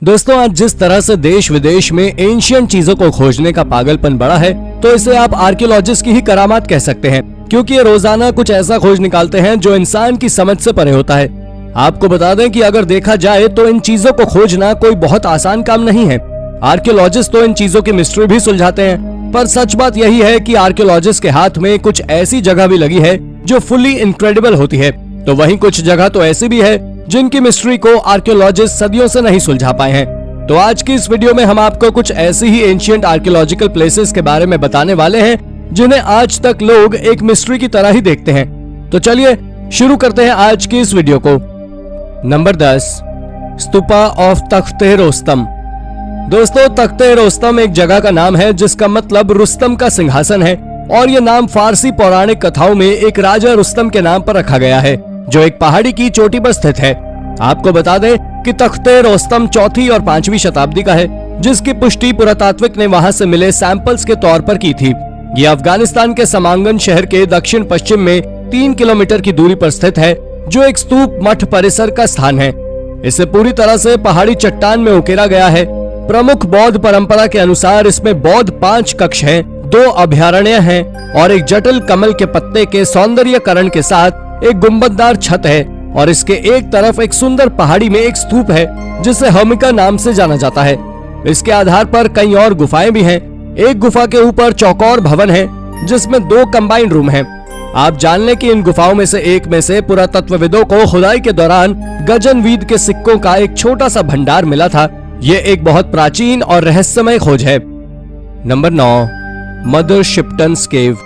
दोस्तों, आज जिस तरह से देश विदेश में एंशिएंट चीजों को खोजने का पागलपन बढ़ा है, तो इसे आप आर्कियोलॉजिस्ट की ही करामात कह सकते हैं, क्योंकि ये रोजाना कुछ ऐसा खोज निकालते हैं जो इंसान की समझ से परे होता है। आपको बता दें कि अगर देखा जाए तो इन चीजों को खोजना कोई बहुत आसान काम नहीं है। आर्कियोलॉजिस्ट तो इन चीजों की मिस्ट्री भी सुलझाते हैं, पर सच बात यही है कि आर्कियोलॉजिस्ट के हाथ में कुछ ऐसी जगह भी लगी है जो फुली इनक्रेडिबल होती है, तो वहीं कुछ जगह तो ऐसी भी है जिनकी मिस्ट्री को आर्कियोलॉजिस्ट सदियों से नहीं सुलझा पाए हैं। तो आज की इस वीडियो में हम आपको कुछ ऐसी ही एंशिएंट आर्कियोलॉजिकल प्लेसेस के बारे में बताने वाले हैं जिन्हें आज तक लोग एक मिस्ट्री की तरह ही देखते हैं। तो चलिए शुरू करते हैं आज की इस वीडियो को। नंबर 10, स्तूपा ऑफ तख्ते रोस्तम। दोस्तों, तख्ते रोस्तम एक जगह का नाम है जिसका मतलब रुस्तम का सिंहासन है, और ये नाम फारसी पौराणिक कथाओं में एक राजा रुस्तम के नाम पर रखा गया है जो एक पहाड़ी की चोटी पर स्थित है। आपको बता दें कि तख्ते रोस्तम 4वीं और 5वीं शताब्दी का है, जिसकी पुष्टि पुरातात्विक ने वहां से मिले सैंपल्स के तौर पर की थी। ये अफगानिस्तान के समांगन शहर के दक्षिण पश्चिम में 3 किलोमीटर की दूरी पर स्थित है, जो एक स्तूप मठ परिसर का स्थान है। इसे पूरी तरह से पहाड़ी चट्टान में उकेरा गया है। प्रमुख बौद्ध परंपरा के अनुसार इसमें बौद्ध 5 कक्ष हैं, 2 अभयारण्य हैं और एक जटिल कमल के पत्ते के सौंदर्यकरण के साथ एक गुंबददार छत है, और इसके एक तरफ एक सुंदर पहाड़ी में एक स्तूप है जिसे हमिका नाम से जाना जाता है। इसके आधार पर कई और गुफाएं भी हैं। एक गुफा के ऊपर चौकोर भवन है जिसमें 2 कंबाइंड रूम हैं। आप जान लें कि इन गुफाओं में से एक में से पुरातत्वविदों को खुदाई के दौरान गजनवीद के सिक्कों का एक छोटा सा भंडार मिला था। ये एक बहुत प्राचीन और रहस्यमय खोज है। नंबर 9, मदर शिप्टन्स केव।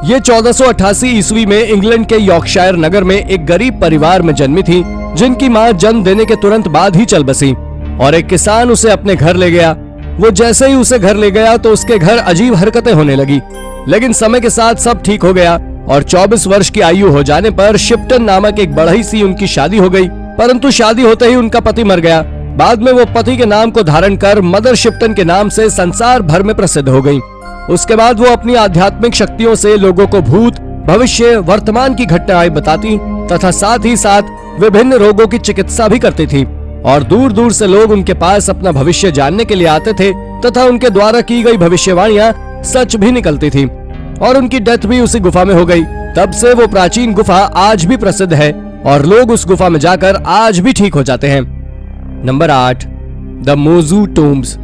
ये 1488 ईस्वी में इंग्लैंड के यॉर्कशायर नगर में एक गरीब परिवार में जन्मी थी, जिनकी मां जन्म देने के तुरंत बाद ही चल बसी और एक किसान उसे अपने घर ले गया। वो जैसे ही उसे घर ले गया तो उसके घर अजीब हरकतें होने लगी, लेकिन समय के साथ सब ठीक हो गया और 24 वर्ष की आयु हो जाने पर शिप्टन नामक एक बढ़ई सी उनकी शादी हो गई। परंतु शादी होते ही उनका पति मर गया। बाद में वो पति के नाम को धारण कर मदर शिप्टन के नाम से संसार भर में प्रसिद्ध हो गई। उसके बाद वो अपनी आध्यात्मिक शक्तियों से लोगों को भूत, भविष्य, वर्तमान की घटनाएं बताती तथा साथ ही साथ विभिन्न रोगों की चिकित्सा भी करती थी, और दूर दूर से लोग उनके पास अपना भविष्य जानने के लिए आते थे तथा उनके द्वारा की गई भविष्यवाणियां सच भी निकलती थी, और उनकी डेथ भी उसी गुफा में हो गई। तब से वो प्राचीन गुफा आज भी प्रसिद्ध है और लोग उस गुफा में जाकर आज भी ठीक हो जाते हैं। नंबर 8, द मोजू टूम्स।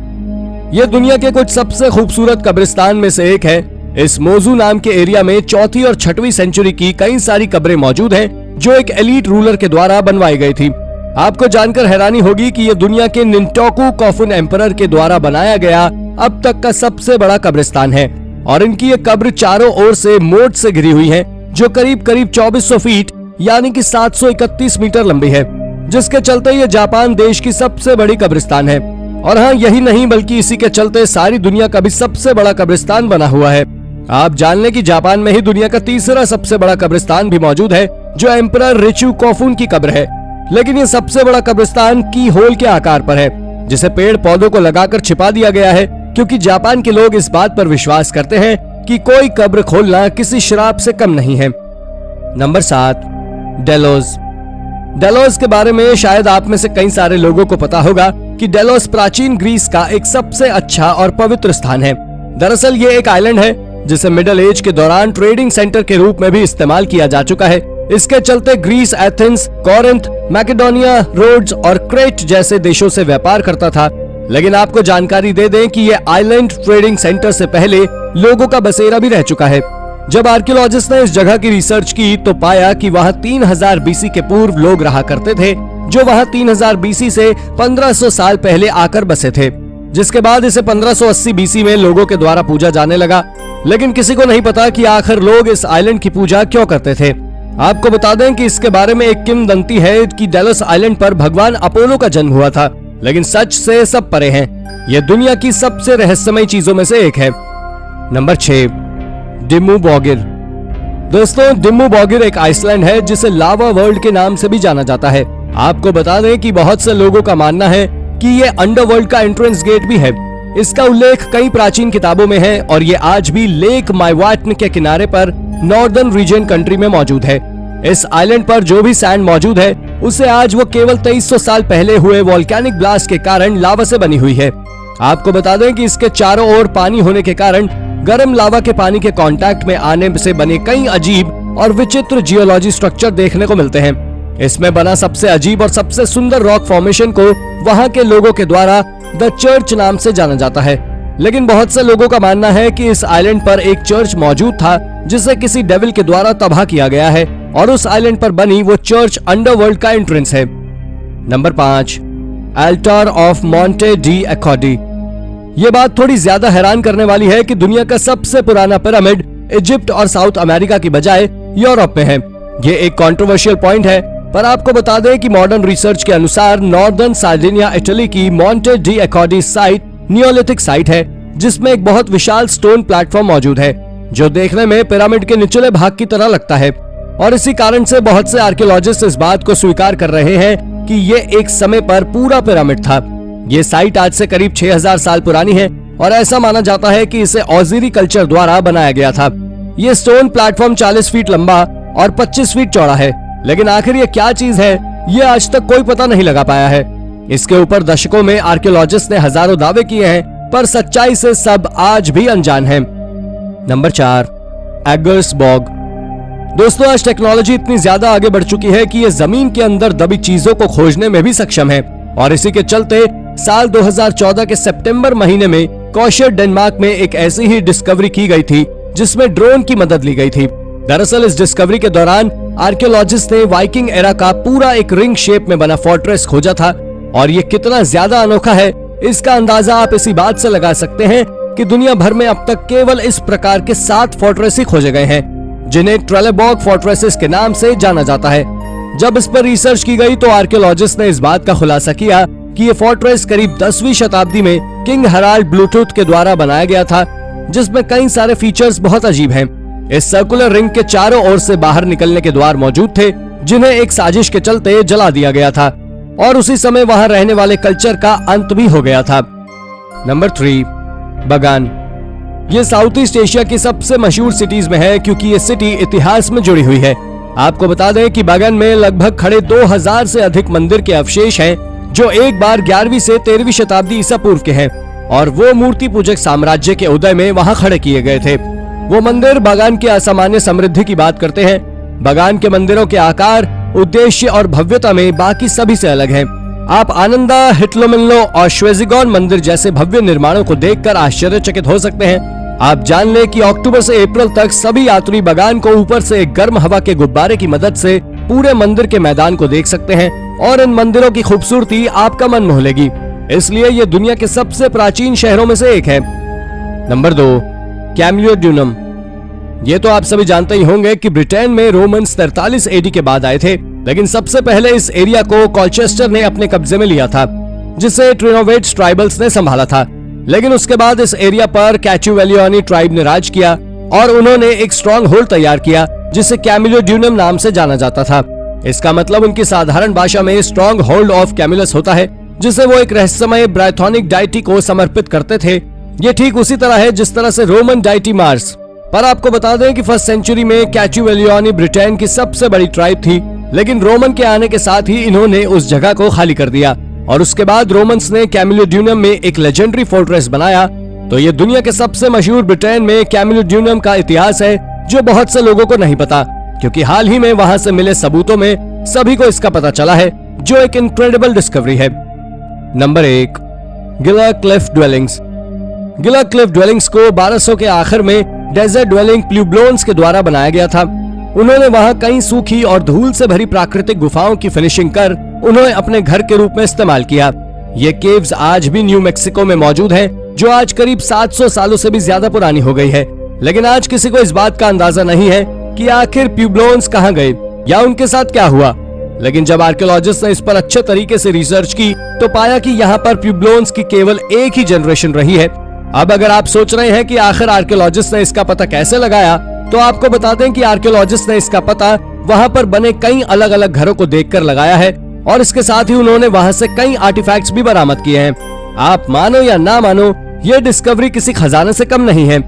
ये दुनिया के कुछ सबसे खूबसूरत कब्रिस्तान में से एक है। इस मोजू नाम के एरिया में 4वीं और 6वीं सेंचुरी की कई सारी कब्रें मौजूद हैं, जो एक एलीट रूलर के द्वारा बनवाई गई थी। आपको जानकर हैरानी होगी कि यह दुनिया के निंटोकू कॉफुन एम्परर के द्वारा बनाया गया अब तक का सबसे बड़ा कब्रिस्तान है, और इनकी ये कब्र चारों ओर से मोट से घिरी हुई है, जो करीब करीब 2400 फीट यानी कि 731 मीटर लंबी है, जिसके चलते ये जापान देश की सबसे बड़ी कब्रिस्तान है। और हाँ, यही नहीं बल्कि इसी के चलते सारी दुनिया का भी सबसे बड़ा कब्रिस्तान बना हुआ है। आप जान लें कि जापान में ही दुनिया का तीसरा सबसे बड़ा कब्रिस्तान भी मौजूद है, जो एम्परर रिचू कॉफुन की कब्र है। लेकिन ये सबसे बड़ा कब्रिस्तान की होल के आकार पर है, जिसे पेड़ पौधों को लगाकर छिपा दिया गया है, क्योंकि जापान के लोग इस बात पर विश्वास करते हैं कि कोई कब्र खोलना किसी श्राप से कम नहीं है। Number 7, Delos. डेलोस के बारे में शायद आप में से कई सारे लोगों को पता होगा कि डेलोस प्राचीन ग्रीस का एक सबसे अच्छा और पवित्र स्थान है। दरअसल ये एक आइलैंड है जिसे मिडिल एज के दौरान ट्रेडिंग सेंटर के रूप में भी इस्तेमाल किया जा चुका है। इसके चलते Greece Athens, Corinth, Macedonia, Rhodes और क्रेट जैसे देशों से व्यापार करता था। लेकिन आपको जानकारी दे दें कि ये आइलैंड ट्रेडिंग सेंटर से पहले लोगों का बसेरा भी रह चुका है। जब आर्कियोलॉजिस्ट ने इस जगह की रिसर्च की तो पाया कि वहाँ 3000 बीसी के पूर्व लोग रहा करते थे, जो वहाँ 3000 बीसी से 1500 साल पहले आकर बसे थे, जिसके बाद इसे 1580 बीसी में लोगों के द्वारा पूजा जाने लगा। लेकिन किसी को नहीं पता कि आखिर लोग इस आइलैंड की पूजा क्यों करते थे। आपको बता दें कि इसके बारे में एक किंवदंती है कि डेलोस आइलैंड पर भगवान अपोलो का जन्म हुआ था, लेकिन सच से सब परे है। यह दुनिया की सबसे रहस्यमय चीजों में से एक है। नंबर 6, डिम्मू बॉगिर। दोस्तों, डिम्मू बॉगिर एक आइसलैंड है जिसे लावा वर्ल्ड के नाम से भी जाना जाता है। आपको बता दें कि बहुत से लोगों का मानना है कि ये अंडरवर्ल्ड का एंट्रेंस गेट भी है। इसका उल्लेख कई प्राचीन किताबों में है और ये आज भी लेक माइवाटन के किनारे पर नॉर्दर्न रीजन कंट्री में मौजूद है। इस आइलैंड पर जो भी सैंड मौजूद है उसे आज वो केवल 2300 साल पहले हुए वोल्केनिक ब्लास्ट के कारण लावा से बनी हुई है। आपको बता दें कि इसके चारों ओर पानी होने के कारण गर्म लावा के पानी के कांटेक्ट में आने से बने कई अजीब और विचित्र जियोलॉजी स्ट्रक्चर देखने को मिलते हैं। इसमें बना सबसे अजीब और सबसे सुंदर रॉक फॉर्मेशन को वहां के लोगों के द्वारा द चर्च नाम से जाना जाता है। लेकिन बहुत से लोगों का मानना है कि इस आइलैंड पर एक चर्च मौजूद था जिसे किसी डेविल के द्वारा तबाह किया गया है और उस आइलैंड पर बनी वो चर्च अंडरवर्ल्ड का एंट्रेंस है। Number 5, altar of Monte d Accoddi. ये बात थोड़ी ज्यादा हैरान करने वाली है कि दुनिया का सबसे पुराना पिरामिड इजिप्ट और साउथ अमेरिका की बजाय यूरोप में है। ये एक कंट्रोवर्शियल पॉइंट है, पर आपको बता दें कि मॉडर्न रिसर्च के अनुसार नॉर्दर्न सार्डिनिया इटली की Monte d Accoddi site neolithic site है, जिसमें एक बहुत विशाल स्टोन प्लेटफॉर्म मौजूद है जो देखने में पिरामिड के निचले भाग की तरह लगता है। और इसी कारण से बहुत से आर्कियोलॉजिस्ट इस बात को स्वीकार कर रहे हैं कि ये एक समय पर पूरा पिरामिड था। ये साइट आज से करीब 6000 साल पुरानी है और ऐसा माना जाता है कि इसे ऑजिरी कल्चर द्वारा बनाया गया था। ये स्टोन प्लेटफॉर्म 40 फीट लंबा और 25 फीट चौड़ा है, लेकिन आखिर ये क्या चीज है ये आज तक कोई पता नहीं लगा पाया है। इसके ऊपर दशकों में आर्कियोलॉजिस्ट ने हजारों दावे किए हैं, पर सच्चाई से सब आज भी अनजान हैं। Number 4, Eggers bog. दोस्तों, आज टेक्नोलॉजी इतनी ज्यादा आगे बढ़ चुकी है कि ये जमीन के अंदर दबी चीजों को खोजने में भी सक्षम है और इसी के चलते साल 2014 के सितंबर महीने में कॉशर डेनमार्क में एक ऐसी ही डिस्कवरी की गई थी जिसमें ड्रोन की मदद ली गई थी। दरअसल इस डिस्कवरी के दौरान आर्कियोलॉजिस्ट ने वाइकिंग एरा का पूरा एक रिंग शेप में बना फोर्ट्रेस खोजा था और ये कितना ज्यादा अनोखा है इसका अंदाजा आप इसी बात से लगा सकते हैं कि दुनिया भर में अब तक केवल इस प्रकार के 7 फोर्ट्रेस ही खोजे गए हैं जिन्हें ट्रेलेबॉग फोर्ट्रेसेस के नाम से जाना जाता है। जब इस पर रिसर्च की गई तो आर्कियोलॉजिस्ट ने इस बात का खुलासा किया कि ये फोर्ट्रेस करीब 10वीं शताब्दी में किंग हराल्ड ब्लूटूथ के द्वारा बनाया गया था, जिसमें कई सारे फीचर्स बहुत अजीब हैं। इस सर्कुलर रिंग के चारों ओर से बाहर निकलने के द्वार मौजूद थे जिन्हें एक साजिश के चलते जला दिया गया था और उसी समय वहां रहने वाले कल्चर का अंत भी हो गया था। नंबर 3, बगान। ये साउथ ईस्ट एशिया की सबसे मशहूर सिटीज में है क्योंकि ये सिटी इतिहास में जुड़ी हुई है। आपको बता दें कि बगान में लगभग खड़े 2000 से अधिक मंदिर के अवशेष हैं जो एक बार 11वीं से 13वीं शताब्दी ईसा पूर्व के हैं और वो मूर्ति पूजक साम्राज्य के उदय में वहां खड़े किए गए थे। वो मंदिर बगान की असामान्य समृद्धि की बात करते हैं। बगान के मंदिरों के आकार, उद्देश्य और भव्यता में बाकी सभी से अलग हैं। आप आनंदा, हिटलोमिल्लो और श्वेजिगॉन मंदिर जैसे भव्य निर्माणों को देखकर आश्चर्यचकित हो सकते हैं। आप जान ले कि अक्टूबर से अप्रैल तक सभी यात्री बगान को ऊपर से एक गर्म हवा के गुब्बारे की मदद से पूरे मंदिर के मैदान को देख सकते हैं और इन मंदिरों की खूबसूरती आपका मन मोह लेगी। इसलिए ये दुनिया के सबसे प्राचीन शहरों में से एक है। नंबर 2, कैम्लियोडूनम। ये तो आप सभी जानते ही होंगे कि ब्रिटेन में रोमन्स 43 एडी के बाद आए थे, लेकिन सबसे पहले इस एरिया को कॉलचेस्टर ने अपने कब्जे में लिया था जिसे ट्रिनोवेट्स ट्राइबल्स ने संभाला था। लेकिन उसके बाद इस एरिया पर कैचुवेलियोनी ट्राइब ने राज किया और उन्होंने एक स्ट्रॉन्ग होल्ड तैयार किया जिसे कैम्लियोडूनम नाम से जाना जाता था। इसका मतलब उनकी साधारण भाषा में स्ट्रॉन्ग होल्ड ऑफ कैमुलस होता है, जिसे वो एक रहस्यमय ब्राइथोनिक डाइटी को समर्पित करते थे। ये ठीक उसी तरह है जिस तरह से रोमन डाइटी मार्स। पर आपको बता दें कि 1st सेंचुरी में कैचुवेलियोनी ब्रिटेन की सबसे बड़ी ट्राइब थी, लेकिन रोमन के आने के साथ ही इन्होंने उस जगह को खाली कर दिया और उसके बाद रोमन्स ने कैम्लियोडूनम में एक लेजेंडरी फोर्ट्रेस बनाया। तो ये दुनिया के सबसे मशहूर ब्रिटेन में कैम्लियोडूनम का इतिहास है जो बहुत से लोगों को नहीं पता, क्योंकि हाल ही में वहां से मिले सबूतों में सभी को इसका पता चला है, जो एक इनक्रेडिबल डिस्कवरी है। नंबर 1, गिला क्लिफ ड्वेलिंग्स। गिला क्लिफ ड्वेलिंग्स को 1200 के आखिर में डेजर्ट ड्वेलिंग प्यूब्लोन्स के द्वारा बनाया गया था। उन्होंने वहां कई सूखी और धूल से भरी प्राकृतिक गुफाओं की फिनिशिंग कर उन्हें अपने घर के रूप में इस्तेमाल किया। ये केव्स आज भी न्यू मैक्सिको में मौजूद हैं, जो आज करीब 700 सालों से भी ज्यादा पुरानी हो गई है। लेकिन आज किसी को इस बात का अंदाजा नहीं है कि आखिर प्यूब्लोन्स कहां गए या उनके साथ क्या हुआ। लेकिन जब आर्कियोलॉजिस्ट ने इस पर अच्छे तरीके से रिसर्च की तो पाया कि यहाँ पर प्यूब्लोन्स की केवल एक ही जनरेशन रही है। अब अगर आप सोच रहे हैं कि आखिर आर्कियोलॉजिस्ट ने इसका पता कैसे लगाया, तो आपको बता दें कि आर्कियोलॉजिस्ट ने इसका पता वहां पर बने कई अलग अलग घरों को देखकर लगाया है और इसके साथ ही उन्होंने वहां से कई आर्टिफैक्ट्स भी बरामद किए हैं। आप मानो या ना मानो, ये डिस्कवरी किसी खजाने से कम नहीं है।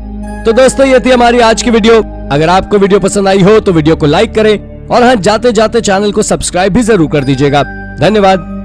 तो दोस्तों, ये थी हमारी आज की वीडियो। अगर आपको वीडियो पसंद आई हो तो वीडियो को लाइक करें, और हाँ, जाते जाते चैनल को सब्सक्राइब भी जरूर कर दीजिएगा। धन्यवाद।